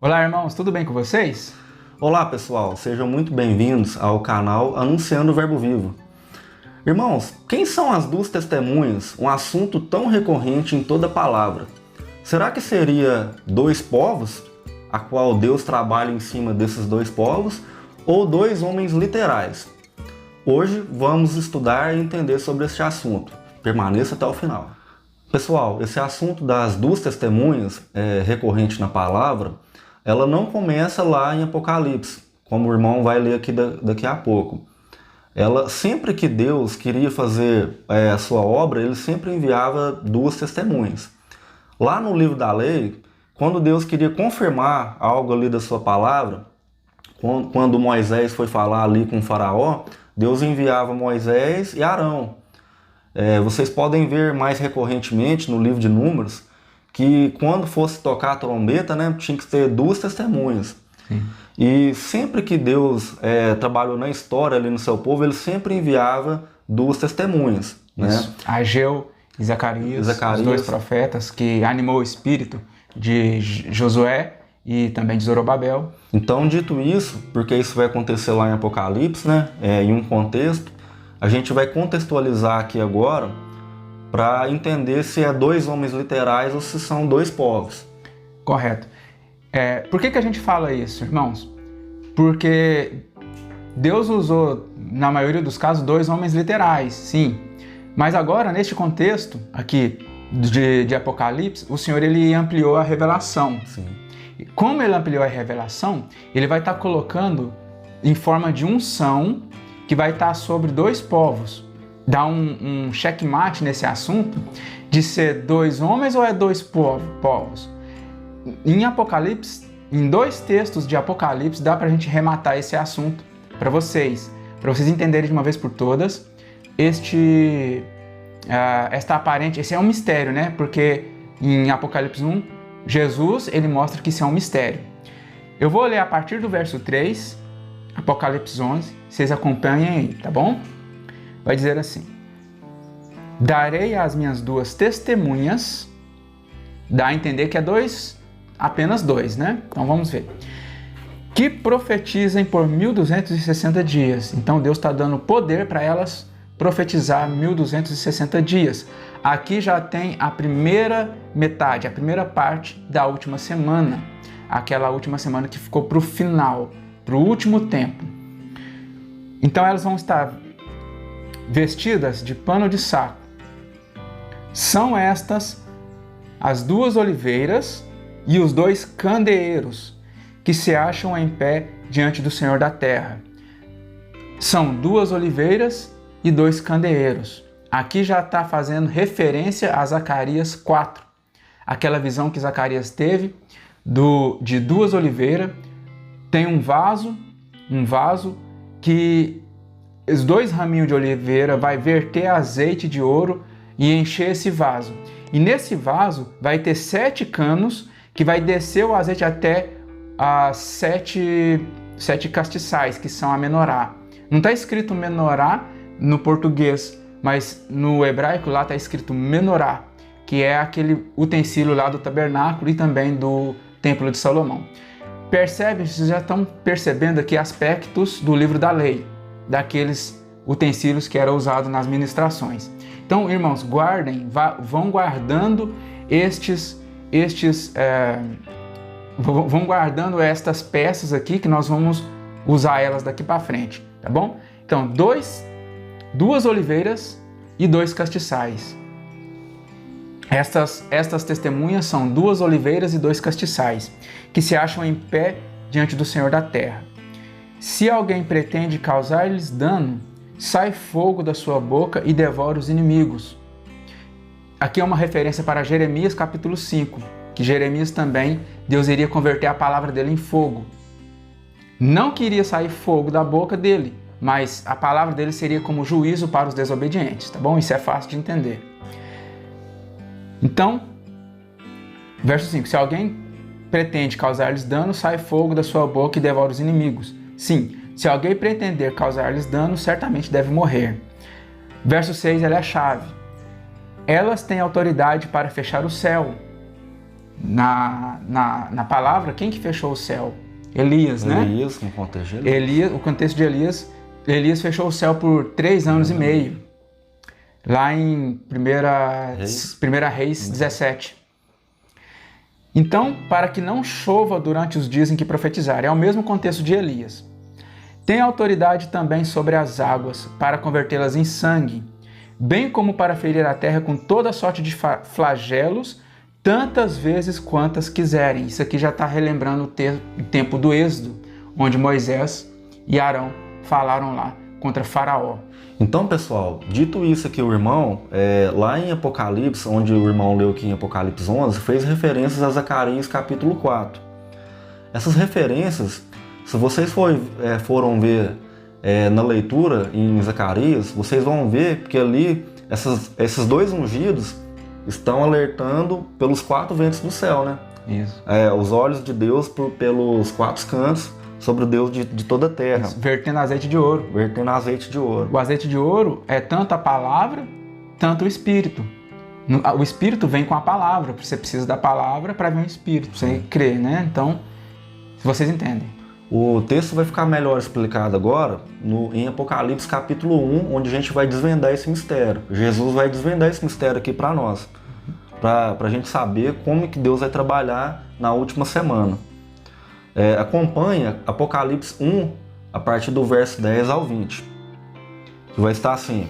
Olá, irmãos, tudo bem com vocês? Olá pessoal, sejam muito bem-vindos ao canal Anunciando o Verbo Vivo. Irmãos, quem são as duas testemunhas? Um assunto tão recorrente em toda a palavra. Será que seria dois povos, a qual Deus trabalha em cima desses dois povos, ou dois homens literais? Hoje vamos estudar e entender sobre este assunto. Permaneça até o final. Pessoal, esse assunto das duas testemunhas, recorrente na palavra, ela não começa lá em Apocalipse, como o irmão vai ler aqui daqui a pouco. Sempre que Deus queria fazer a sua obra, ele sempre enviava duas testemunhas. Lá no livro da lei, quando Deus queria confirmar algo ali da sua palavra, quando Moisés foi falar ali com o faraó, Deus enviava Moisés e Arão. Vocês podem ver mais recorrentemente no livro de Números, que quando fosse tocar a trombeta, né, tinha que ter duas testemunhas. Sim. E sempre que Deus trabalhou na história ali no seu povo, ele sempre enviava duas testemunhas. Né? Ageu e Zacarias, os dois profetas que animou o espírito de Josué e também de Zorobabel. Então, dito isso, porque isso vai acontecer lá em Apocalipse, né, em um contexto, a gente vai contextualizar aqui agora para entender se é dois homens literais ou se são dois povos. Correto. Por que a gente fala isso, irmãos? Porque Deus usou, na maioria dos casos, dois homens literais, sim. Mas agora, neste contexto aqui de Apocalipse, o Senhor ele ampliou a revelação. Sim. Como ele ampliou a revelação, ele vai estar colocando em forma de unção que vai estar sobre dois povos. Dá um checkmate nesse assunto de ser dois homens ou é dois povos. Em Apocalipse, em dois textos de Apocalipse, dá para a gente rematar esse assunto para vocês entenderem de uma vez por todas esse é um mistério, né? Porque em Apocalipse 1, Jesus ele mostra que isso é um mistério. Eu vou ler a partir do verso 3, Apocalipse 11, vocês acompanhem aí, tá bom? Vai dizer assim: darei às minhas duas testemunhas, dá a entender que é apenas dois, né? Então vamos ver. Que profetizem por 1260 dias. Então Deus está dando poder para elas profetizar 1260 dias. Aqui já tem a primeira metade, a primeira parte da última semana. Aquela última semana que ficou para o final, para o último tempo. Então elas vão estar vestidas de pano de saco. São estas as duas oliveiras e os dois candeeiros que se acham em pé diante do Senhor da terra. São duas oliveiras e dois candeeiros. Aqui já está fazendo referência a Zacarias 4. Aquela visão que Zacarias teve de duas oliveiras. Tem um vaso que os dois raminhos de oliveira vai verter azeite de ouro e encher esse vaso. E nesse vaso vai ter 7 canos que vai descer o azeite até as 7 castiçais, que são a menorá. Não está escrito menorá no português, mas no hebraico lá está escrito menorá, que é aquele utensílio lá do tabernáculo e também do templo de Salomão. Vocês já estão percebendo aqui aspectos do livro da lei, daqueles utensílios que eram usados nas ministrações. Então, irmãos, vão guardando vão guardando estas peças aqui, que nós vamos usar elas daqui para frente, tá bom? Então, duas oliveiras e 2 castiçais. Estas testemunhas são 2 oliveiras e 2 castiçais, que se acham em pé diante do Senhor da terra. Se alguém pretende causar-lhes dano, sai fogo da sua boca e devora os inimigos. Aqui é uma referência para Jeremias capítulo 5, que Jeremias também, Deus iria converter a palavra dele em fogo. Não queria sair fogo da boca dele, mas a palavra dele seria como juízo para os desobedientes, tá bom? Isso é fácil de entender. Então, verso 5, se alguém pretende causar-lhes dano, sai fogo da sua boca e devora os inimigos. Sim, se alguém pretender causar-lhes dano, certamente deve morrer. Verso 6, ela é a chave. Elas têm autoridade para fechar o céu. na palavra, quem que fechou o céu? Elias, né? Elias, no contexto de Elias. O contexto de Elias fechou o céu por 3 anos e meio. Lá em 1 Reis 17. Então, para que não chova durante os dias em que profetizar, é o mesmo contexto de Elias. Tem autoridade também sobre as águas, para convertê-las em sangue, bem como para ferir a terra com toda sorte de flagelos, tantas vezes quantas quiserem. Isso aqui já está relembrando o tempo do Êxodo, onde Moisés e Arão falaram lá contra Faraó. Então, pessoal, dito isso aqui, o irmão, lá em Apocalipse, onde o irmão leu aqui em Apocalipse 11, fez referências a Zacarias capítulo 4. Essas referências, se vocês foram ver na leitura em Zacarias, vocês vão ver que ali esses 2 ungidos estão alertando pelos 4 ventos do céu, né? Isso. Os olhos de Deus pelos 4 cantos, sobre o Deus de toda a terra. Isso, vertendo azeite de ouro. Vertendo azeite de ouro. O azeite de ouro é tanto a palavra, tanto o Espírito. O Espírito vem com a palavra, você precisa da palavra para vir o Espírito, pra você crer, né? Então, vocês entendem. O texto vai ficar melhor explicado agora em Apocalipse capítulo 1, onde a gente vai desvendar esse mistério. Jesus vai desvendar esse mistério aqui para nós, para a gente saber como que Deus vai trabalhar na última semana. Acompanha Apocalipse 1, a partir do verso 10 ao 20. Que vai estar assim: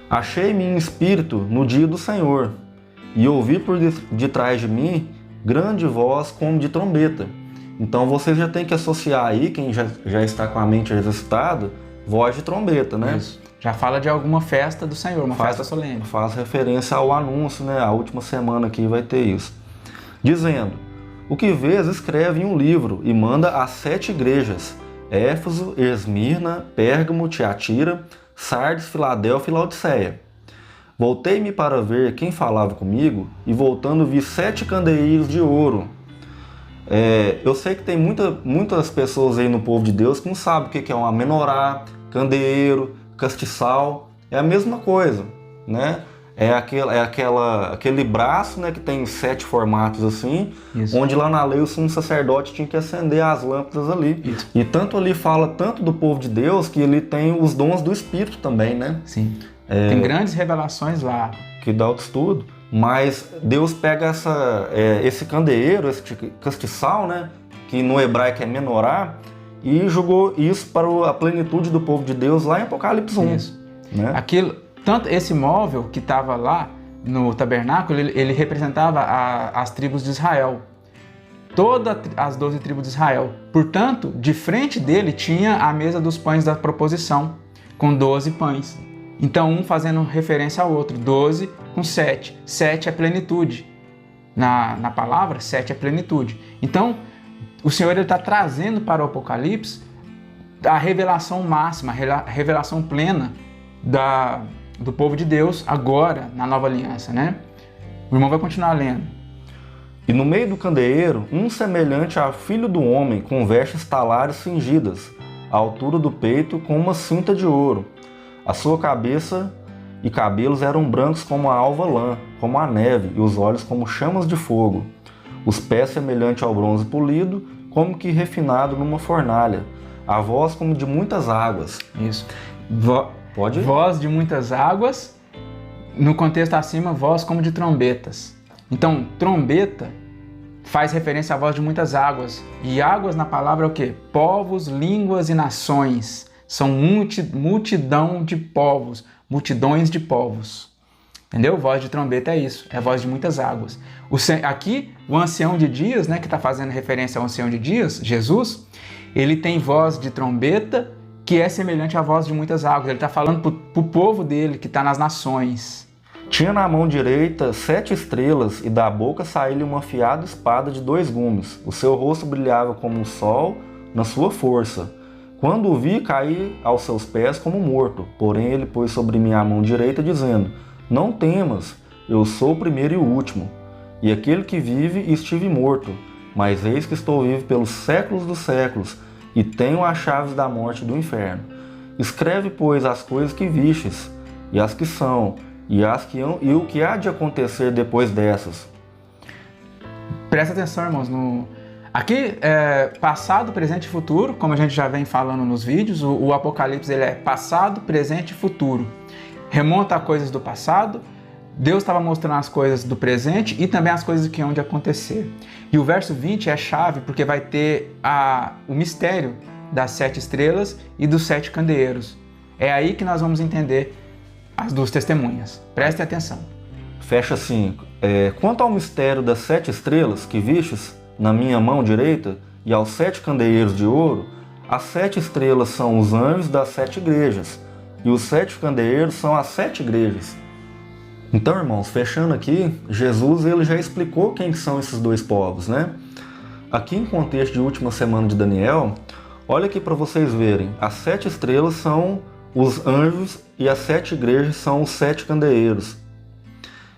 Achei-me em espírito no dia do Senhor, e ouvi por detrás de mim grande voz como de trombeta. Então vocês já tem que associar aí, quem já está com a mente exercitada, voz de trombeta, né? Isso. Já fala de alguma festa do Senhor, uma festa solene. Faz referência ao anúncio, né? A última semana aqui vai ter isso. Dizendo: O que vês, escreve em um livro e manda às 7 igrejas: Éfeso, Esmirna, Pérgamo, Tiatira, Sardes, Filadélfia e Laodiceia. Voltei-me para ver quem falava comigo, e voltando vi 7 candeeiros de ouro. Eu sei que tem muitas pessoas aí no povo de Deus que não sabem o que é uma menorá, candeeiro, castiçal. É a mesma coisa, né? Aquele braço, né, que tem 7 formatos assim, isso. Onde lá na lei o sumo sacerdote tinha que acender as lâmpadas ali. Isso. E tanto ali fala tanto do povo de Deus que ele tem os dons do Espírito também, né? Sim. Tem grandes revelações lá. Que dá outro estudo. Mas Deus pega esse candeeiro, esse castiçal, né, que no hebraico é menorá, e jogou isso para a plenitude do povo de Deus lá em Apocalipse 1. Isso. Né? Tanto esse móvel que estava lá no tabernáculo, ele representava as tribos de Israel. Todas as 12 tribos de Israel. Portanto, de frente dele tinha a mesa dos pães da proposição, com 12 pães. Então, um fazendo referência ao outro, 12 com 7. 7 é plenitude. Na palavra, 7 é plenitude. Então, o Senhor está trazendo para o Apocalipse a revelação máxima, a revelação plena do povo de Deus agora, na nova aliança, né? O irmão vai continuar lendo. E no meio do candeeiro, um semelhante a filho do homem, com vestes talares cingidas, à altura do peito, com uma cinta de ouro. A sua cabeça e cabelos eram brancos como a alva lã, como a neve, e os olhos como chamas de fogo. Os pés semelhante ao bronze polido, como que refinado numa fornalha. A voz como de muitas águas. Isso. Pode ir? Voz de muitas águas. No contexto acima, voz como de trombetas. Então, trombeta faz referência à voz de muitas águas. E águas na palavra é o quê? Povos, línguas e nações. São multidão de povos, multidões de povos. Entendeu? Voz de trombeta é isso, é a voz de muitas águas. Aqui, o ancião de dias, né, que está fazendo referência ao ancião de dias, Jesus, ele tem voz de trombeta que é semelhante à voz de muitas águas. Ele está falando para o povo dele, que está nas nações. Tinha na mão direita 7 estrelas, e da boca saía-lhe uma afiada espada de 2 gumes. O seu rosto brilhava como o sol na sua força. Quando o vi, caí aos seus pés como morto. Porém ele pôs sobre mim a mão direita, dizendo: Não temas, eu sou o primeiro e o último, e aquele que vive e estive morto. Mas eis que estou vivo pelos séculos dos séculos, e tenho as chaves da morte e do inferno. Escreve, pois, as coisas que vistes, e as que são, e o que há de acontecer depois dessas. Presta atenção, irmãos, aqui é passado, presente e futuro, como a gente já vem falando nos vídeos, o Apocalipse ele é passado, presente e futuro. Remonta a coisas do passado, Deus estava mostrando as coisas do presente e também as coisas que hão de acontecer. E o verso 20 é chave porque vai ter o mistério das 7 estrelas e dos 7 candeeiros. É aí que nós vamos entender as 2 testemunhas. Prestem atenção. Fecha assim, quanto ao mistério das 7 estrelas que vistes na minha mão direita e aos 7 candeeiros de ouro, as 7 estrelas são os anjos das 7 igrejas e os 7 candeeiros são as 7 igrejas. Então, irmãos, fechando aqui, Jesus ele já explicou quem são esses 2 povos, né? Aqui em contexto de última semana de Daniel, olha aqui para vocês verem, as 7 estrelas são os anjos e as 7 igrejas são os 7 candeeiros.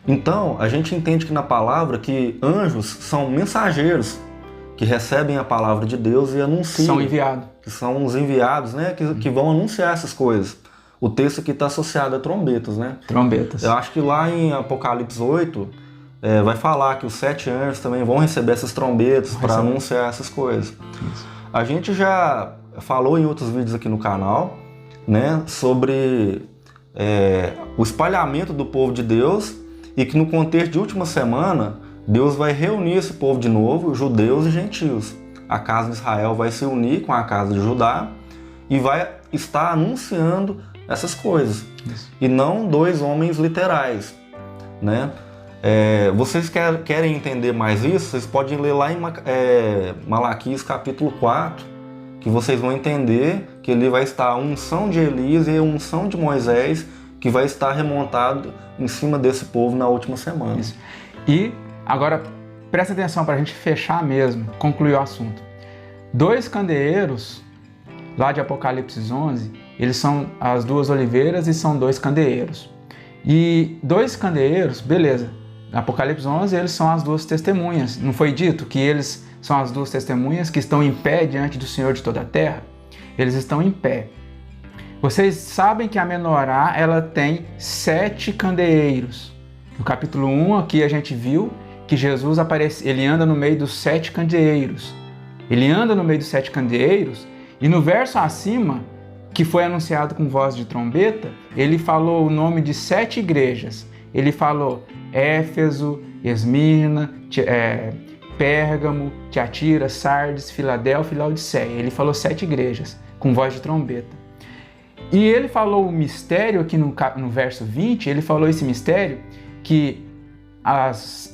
Então, a gente entende que na palavra que anjos são mensageiros que recebem a palavra de Deus e anunciam. São enviados. Que são os enviados, né? Que vão anunciar essas coisas. O texto aqui está associado a trombetas, né? Trombetas. Eu acho que lá em Apocalipse 8 vai falar que os 7 anjos também vão receber essas trombetas para anunciar essas coisas. Isso. A gente já falou em outros vídeos aqui no canal, né? Sobre o espalhamento do povo de Deus e que no contexto de última semana, Deus vai reunir esse povo de novo, judeus e gentios. A casa de Israel vai se unir com a casa de Judá e vai estar anunciando essas coisas. Isso. E não 2 homens literais, né? Vocês querem entender mais isso? Vocês podem ler lá em Malaquias capítulo 4, que vocês vão entender que ali vai estar a unção de Elias e a unção de Moisés, que vai estar remontado em cima desse povo na última semana. Isso. E agora, presta atenção para a gente fechar mesmo, concluir o assunto. 2 candeeiros, lá de Apocalipse 11, eles são as 2 oliveiras e são 2 candeeiros. E 2 candeeiros, beleza, Apocalipse 11, eles são as 2 testemunhas. Não foi dito que eles são as 2 testemunhas que estão em pé diante do Senhor de toda a terra? Eles estão em pé. Vocês sabem que a menorá, ela tem 7 candeeiros. No capítulo 1 aqui a gente viu que Jesus aparece, ele anda no meio dos 7 candeeiros. Ele anda no meio dos 7 candeeiros e no verso acima, que foi anunciado com voz de trombeta, ele falou o nome de 7 igrejas. Ele falou Éfeso, Esmirna, Pérgamo, Tiatira, Sardes, Filadélfia e Laodiceia. Ele falou 7 igrejas com voz de trombeta. E ele falou o mistério aqui no verso 20, ele falou esse mistério que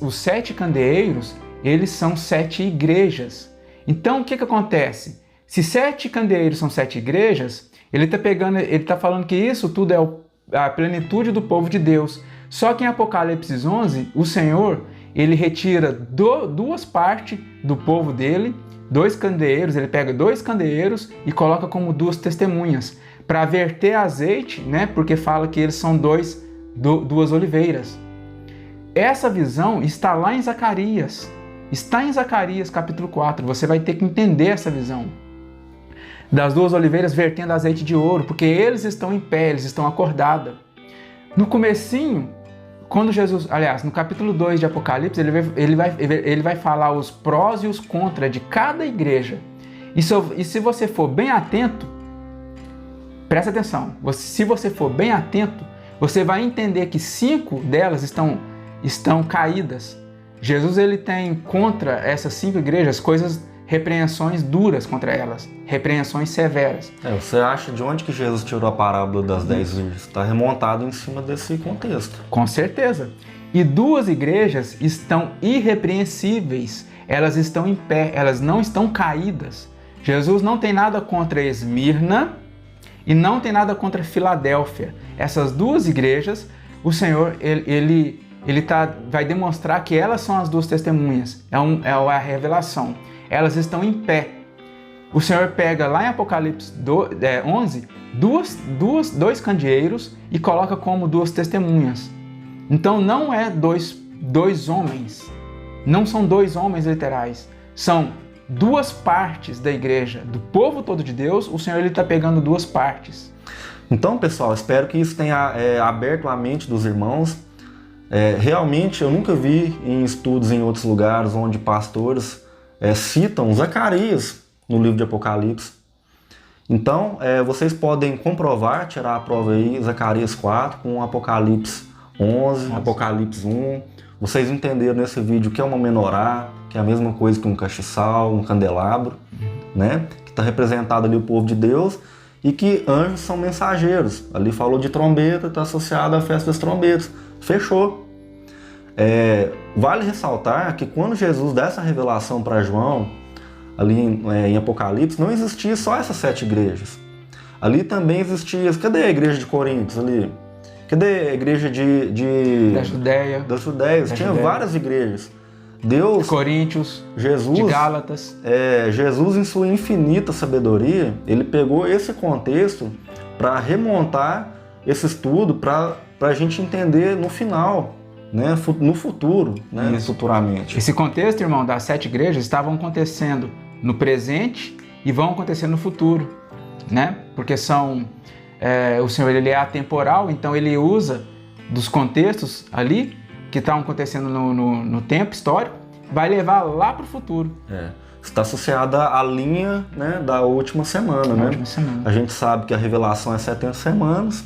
os 7 candeeiros, eles são 7 igrejas. Então o que acontece? Se 7 candeeiros são 7 igrejas, ele está falando que isso tudo é a plenitude do povo de Deus. Só que em Apocalipse 11, o Senhor, ele retira 2 partes do povo dele, 2 candeeiros, ele pega 2 candeeiros e coloca como 2 testemunhas, para verter azeite, né? Porque fala que eles são 2 oliveiras. Essa visão está lá em Zacarias. Está em Zacarias capítulo 4. Você vai ter que entender essa visão. Das 2 oliveiras vertendo azeite de ouro, porque eles estão em pé, eles estão acordados. No comecinho, quando Jesus, aliás, no capítulo 2 de Apocalipse, ele vai falar os prós e os contras de cada igreja. E se você for bem atento, presta atenção, se você for bem atento, você vai entender que 5 delas estão caídas. Jesus ele tem contra essas 5 igrejas repreensões duras contra elas, repreensões severas. Você acha de onde que Jesus tirou a parábola das 10 virgens? Está remontado em cima desse contexto. Com certeza. E 2 igrejas estão irrepreensíveis, elas estão em pé, elas não estão caídas. Jesus não tem nada contra Esmirna e não tem nada contra Filadélfia. Essas 2 igrejas, o Senhor vai demonstrar que elas são as 2 testemunhas. É a revelação. Elas estão em pé. O Senhor pega lá em Apocalipse 11, 2 candeeiros e coloca como 2 testemunhas. Então não é dois homens, não são 2 homens literais, são 2 partes da igreja, do povo todo de Deus. O Senhor está pegando 2 partes. Então, pessoal, espero que isso tenha aberto a mente dos irmãos Realmente eu nunca vi em estudos em outros lugares onde pastores citam Zacarias no livro de Apocalipse. Então, vocês podem comprovar, tirar a prova aí, Zacarias 4 com Apocalipse 11, Apocalipse 1. Vocês entenderam nesse vídeo que é uma menorá, que é a mesma coisa que um castiçal, um candelabro, né? Que está representado ali o povo de Deus, e que anjos são mensageiros. Ali falou de trombeta, está associado à festa das trombetas. Fechou. Vale ressaltar que quando Jesus dá essa revelação para João, ali em Apocalipse, não existia só essas 7 igrejas. Ali também existia... Cadê a igreja de Coríntios ali? Cadê a igreja da Judéia? Das Judéias. Tinha várias igrejas. Deus... De Coríntios, Jesus, de Gálatas. Jesus, em sua infinita sabedoria, ele pegou esse contexto para remontar esse estudo para a gente entender no final, né? No futuro, né? Futuramente. Esse contexto, irmão, das 7 igrejas estavam acontecendo no presente e vão acontecer no futuro, né? Porque o Senhor, ele é atemporal, então ele usa dos contextos ali que estão acontecendo no tempo histórico, vai levar lá para o futuro. Está associada à linha, né, da última semana, né? A gente sabe que a revelação é 70 semanas,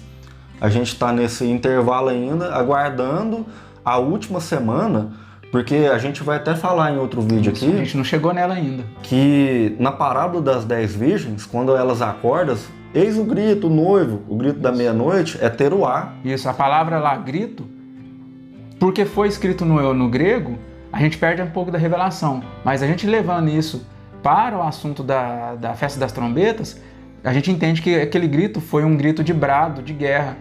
a gente está nesse intervalo ainda, aguardando a última semana, porque a gente vai até falar em outro vídeo aqui... A gente não chegou nela ainda. Que na parábola das 10 virgens, quando elas acordam, eis o grito, o noivo, o grito da meia-noite é teruá. Isso, a palavra lá, grito, porque foi escrito no grego, a gente perde um pouco da revelação. Mas a gente levando isso para o assunto da festa das trombetas, a gente entende que aquele grito foi um grito de brado, de guerra,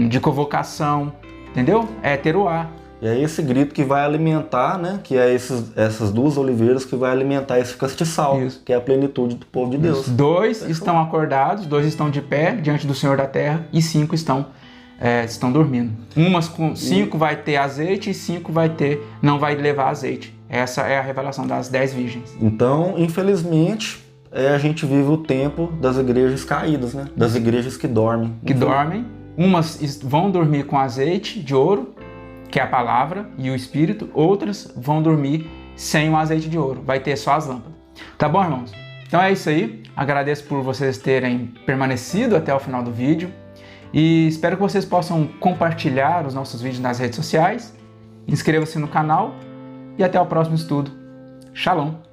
de convocação, entendeu? É teruá. E é esse grito que vai alimentar, né? Que é essas 2 oliveiras que vai alimentar esse castiçal, que é a plenitude do povo de Deus. 2 estão acordados, 2 estão de pé diante do Senhor da terra e 5 estão dormindo. 5 vai ter azeite e 5 não vai levar azeite. Essa é a revelação das 10 virgens. Então, infelizmente, a gente vive o tempo das igrejas caídas, né? Das igrejas que dormem. Umas vão dormir com azeite de ouro, que é a palavra e o Espírito. Outras vão dormir sem o azeite de ouro. Vai ter só as lâmpadas. Tá bom, irmãos? Então é isso aí. Agradeço por vocês terem permanecido até o final do vídeo. E espero que vocês possam compartilhar os nossos vídeos nas redes sociais. Inscreva-se no canal. E até o próximo estudo. Shalom!